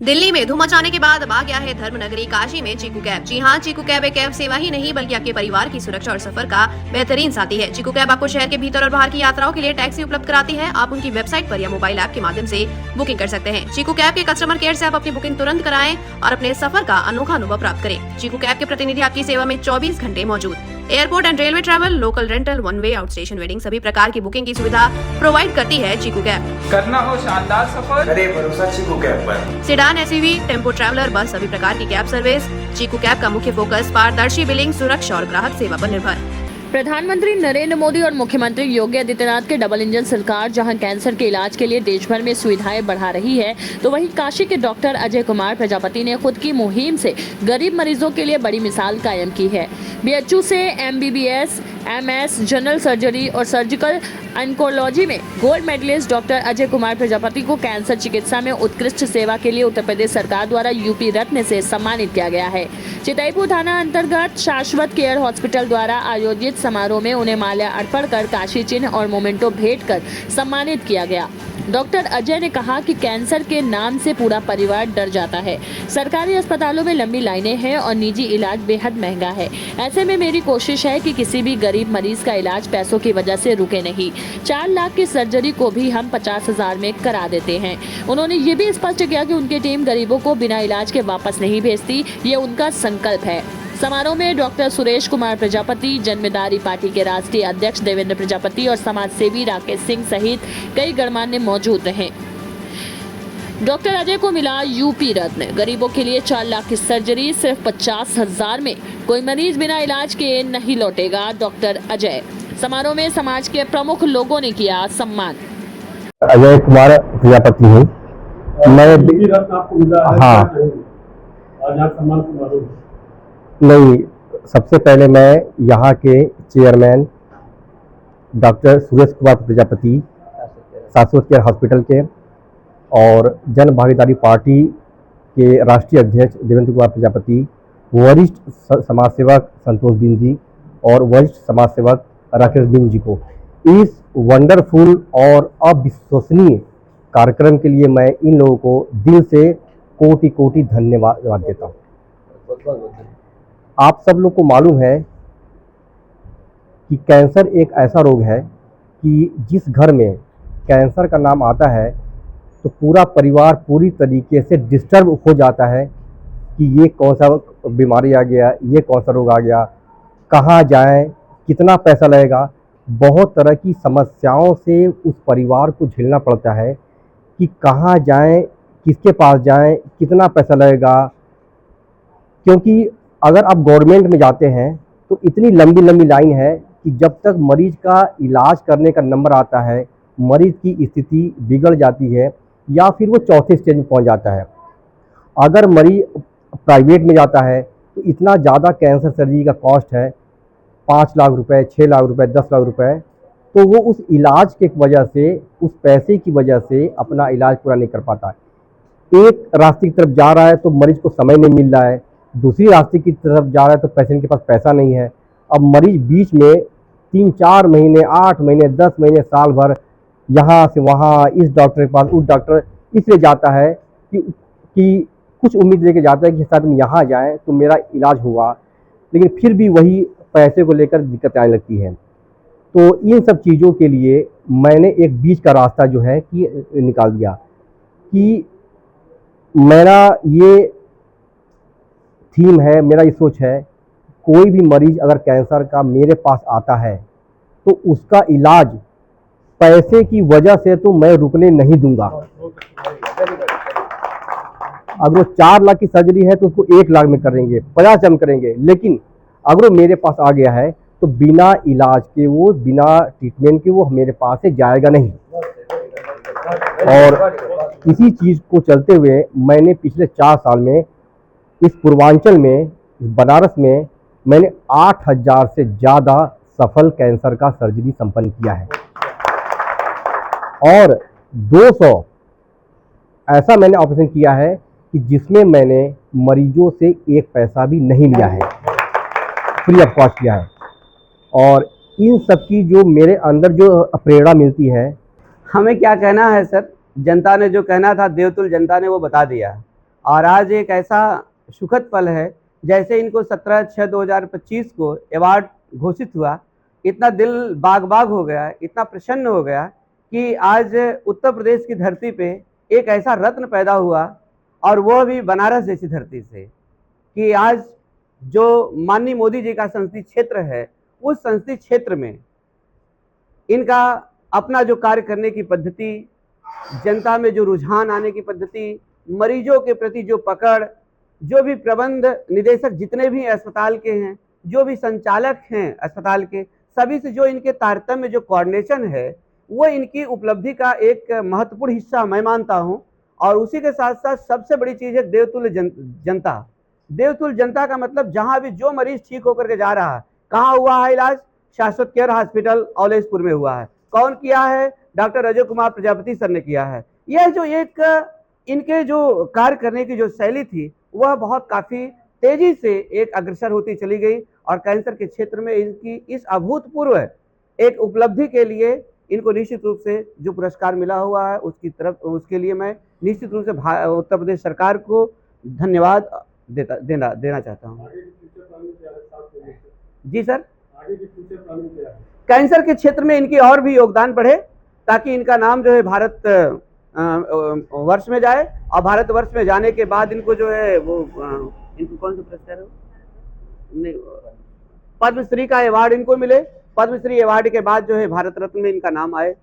दिल्ली में धूम मचाने के बाद अब आ गया है धर्मनगरी काशी में चीकू कैब। जी हाँ, चीकू कैब एक कैब सेवा ही नहीं बल्कि आपके परिवार की सुरक्षा और सफर का बेहतरीन साथी है। चीकू कैब आपको शहर के भीतर और बाहर की यात्राओं के लिए टैक्सी उपलब्ध कराती है। आप उनकी वेबसाइट पर या मोबाइल ऐप के माध्यम से बुकिंग कर सकते हैं। चीकू कैब के कस्टमर केयर से आप अपनी बुकिंग तुरंत कराएं और अपने सफर का अनोखा अनुभव प्राप्त करें। चीकू कैब के प्रतिनिधि आपकी सेवा में 24 घंटे मौजूद। Airport and railway travel, local rental, one way, out station wedding सभी प्रकार की बुकिंग की सुविधा प्रोवाइड करती है चीकू कैब। करना हो शानदार सफर, करे भरोसा चीकू कैब पर। सेडान, एसयूवी, टेम्पो ट्रैवलर, बस सभी प्रकार की कैब सर्विस। चीकू कैब का मुख्य फोकस पारदर्शी बिलिंग, सुरक्षा और ग्राहक सेवा पर निर्भर। प्रधानमंत्री नरेंद्र मोदी और मुख्यमंत्री योगी आदित्यनाथ के डबल इंजन सरकार जहां कैंसर के इलाज के लिए देश भर में सुविधाएं बढ़ा रही है, तो वहीं काशी के डॉक्टर अजय कुमार प्रजापति ने खुद की मुहिम से गरीब मरीजों के लिए बड़ी मिसाल कायम की है। बीएचयू से एमबीबीएस, एमएस, जनरल सर्जरी और सर्जिकल ऑन्कोलॉजी में gold medalist doctor Ajay Kumar Prajapati को कैंसर चिकित्सा में उत्कृष्ट सेवा के लिए उत्तर प्रदेश सरकार द्वारा यूपी रत्न से सम्मानित किया गया है। चितईपुर थाना अंतर्गत शाश्वत केयर हॉस्पिटल द्वारा आयोजित समारोह में उन्हें माल्या अर्पण कर काशी चिन्ह और मोमेंटो भेंट कर सम्मानित किया गया। डॉक्टर अजय ने कहा कि कैंसर के नाम से पूरा परिवार डर जाता है। सरकारी अस्पतालों में लंबी लाइनें हैं और निजी इलाज बेहद महंगा है। ऐसे में मेरी कोशिश है कि किसी भी गरीब मरीज का इलाज पैसों की वजह से रुके नहीं। 4 लाख की सर्जरी को भी हम 50,000 में करा देते हैं। उन्होंने ये भी स्पष्ट किया कि उनकी टीम गरीबों को बिना इलाज के वापस नहीं भेजती, ये उनका संकल्प है। समारोह में डॉक्टर सुरेश कुमार प्रजापति, जन्मेदारी पार्टी के राष्ट्रीय अध्यक्ष देवेंद्र प्रजापति और समाज सेवी राकेश सिंह सहित कई गणमान्य मौजूद रहे। डॉक्टर अजय को मिला यूपी रत्न। गरीबों के लिए 4 लाख की सर्जरी सिर्फ 50,000 में। कोई मरीज बिना इलाज के नहीं लौटेगा। डॉक्टर अजय। समारोह में समाज के प्रमुख लोगों ने किया सम्मान। अजय कुमार प्रजापति हूँ मैं। आपको मिला है? हाँ, आज आप सम्मान समारोह। नहीं, सबसे पहले मैं यहाँ के चेयरमैन डॉक्टर सुरेश कुमार प्रजापति, शाश्वत केयर हॉस्पिटल के, और जन भागीदारी पार्टी के राष्ट्रीय अध्यक्ष देवेंद्र कुमार प्रजापति, वरिष्ठ समाज सेवक संतोष बिन जी और वरिष्ठ समाज सेवक राकेश बिन जी को इस वंडरफुल और अविश्वसनीय कार्यक्रम के लिए मैं इन लोगों को दिल से कोटि कोटि धन्यवाद देता हूँ। आप सब लोग को मालूम है कि कैंसर एक ऐसा रोग है कि जिस घर में कैंसर का नाम आता है तो पूरा परिवार पूरी तरीके से डिस्टर्ब हो जाता है कि ये कौन सा बीमारी आ गया, ये कौन सा रोग आ गया, कहाँ जाएं, कितना पैसा लगेगा। बहुत तरह की समस्याओं से उस परिवार को झेलना पड़ता है कि कहाँ जाएं, किसके पास जाएं, कितना पैसा लगेगा। क्योंकि अगर आप गवर्नमेंट में जाते हैं तो इतनी लंबी लंबी लाइन है कि जब तक मरीज का इलाज करने का नंबर आता है, मरीज की स्थिति बिगड़ जाती है या फिर वो चौथे स्टेज में पहुंच जाता है। अगर मरीज प्राइवेट में जाता है तो इतना ज़्यादा कैंसर सर्जरी का कॉस्ट है, 5 लाख रुपए, 6 लाख रुपए, 10 लाख रुपए। तो वो उस इलाज के वजह से, उस पैसे की वजह से अपना इलाज पूरा नहीं कर पाता है। एक रास्ते की तरफ जा रहा है तो मरीज को समय नहीं मिल रहा है, दूसरी रास्ते की तरफ जा रहा है तो पेशेंट के पास पैसा नहीं है। अब मरीज बीच में 3-4 महीने, 8 महीने, 10 महीने, साल भर यहाँ से वहाँ, इस डॉक्टर के पास, उस डॉक्टर, इसलिए जाता है कि कुछ उम्मीद लेके जाता है कि शायद हम यहाँ जाएं तो मेरा इलाज हुआ, लेकिन फिर भी वही पैसे को लेकर दिक्कतें आने लगती हैं। तो इन सब चीज़ों के लिए मैंने एक बीच का रास्ता जो है कि निकाल दिया कि मेरा ये थीम है, मेरा ये सोच है, कोई भी मरीज अगर कैंसर का मेरे पास आता है तो उसका इलाज पैसे की वजह से तो मैं रुकने नहीं दूंगा। अगर वो 4 लाख की सर्जरी है तो उसको 1 लाख में करेंगे, 50 में करेंगे, लेकिन अगर वो मेरे पास आ गया है तो बिना इलाज के, वो बिना ट्रीटमेंट के वो मेरे पास से जाएगा नहीं। और इसी चीज़ को चलते हुए मैंने पिछले 4 साल में इस पूर्वांचल में, इस बनारस में, मैंने 8,000 से ज़्यादा सफल कैंसर का सर्जरी संपन्न किया है और 200 ऐसा मैंने ऑपरेशन किया है कि जिसमें मैंने मरीजों से 1 पैसा भी नहीं लिया है, फ्री ऑफ कॉस्ट किया है। और इन सब की जो मेरे अंदर जो प्रेरणा मिलती है। हमें क्या कहना है सर, जनता ने जो कहना था, देवतुल जनता ने वो बता दिया। और आज एक ऐसा सुखद पल है, जैसे इनको 17/6/2025 को अवार्ड घोषित हुआ, इतना दिल बाग बाग हो गया, इतना प्रसन्न हो गया कि आज उत्तर प्रदेश की धरती पे एक ऐसा रत्न पैदा हुआ, और वह भी बनारस जैसी धरती से, कि आज जो माननीय मोदी जी का संसदीय क्षेत्र है, उस संसदीय क्षेत्र में इनका अपना जो कार्य करने की पद्धति, जनता में जो रुझान आने की पद्धति, मरीजों के प्रति जो पकड़, जो भी प्रबंध निदेशक जितने भी अस्पताल के हैं, जो भी संचालक हैं अस्पताल के, सभी से जो इनके तारतम्य जो कोऑर्डिनेशन है, वो इनकी उपलब्धि का एक महत्वपूर्ण हिस्सा मैं मानता हूं। और उसी के साथ साथ सबसे बड़ी चीज़ है देवतुल्य जनता। देवतुल्य जनता का मतलब जहां भी जो मरीज ठीक होकर के जा रहा है, कहाँ हुआ है इलाज? शाश्वत केयर हॉस्पिटल औलेसपुर में हुआ है। कौन किया है? डॉक्टर अजय कुमार प्रजापति सर ने किया है। यह जो एक इनके जो कार्य करने की जो शैली थी, वह बहुत काफ़ी तेजी से एक अग्रसर होती चली गई, और कैंसर के क्षेत्र में इनकी इस अभूतपूर्व एक उपलब्धि के लिए इनको निश्चित रूप से जो पुरस्कार मिला हुआ है, उसके लिए मैं निश्चित रूप से उत्तर प्रदेश सरकार को धन्यवाद देना चाहता हूँ। आगे की फ्यूचर प्लानिंग क्या है साथ में? जी सर, आगे की फ्यूचर प्लानिंग क्या है? कैंसर के क्षेत्र में इनकी और भी योगदान बढ़े, ताकि इनका नाम जो है भारत वर्ष में जाए, और भारत वर्ष में जाने के बाद इनको जो है वो इनको कौन सा पुरस्कार है, नहीं, पद्मश्री का अवार्ड इनको मिले। पद्मश्री अवार्ड के बाद जो है भारत रत्न में इनका नाम आए।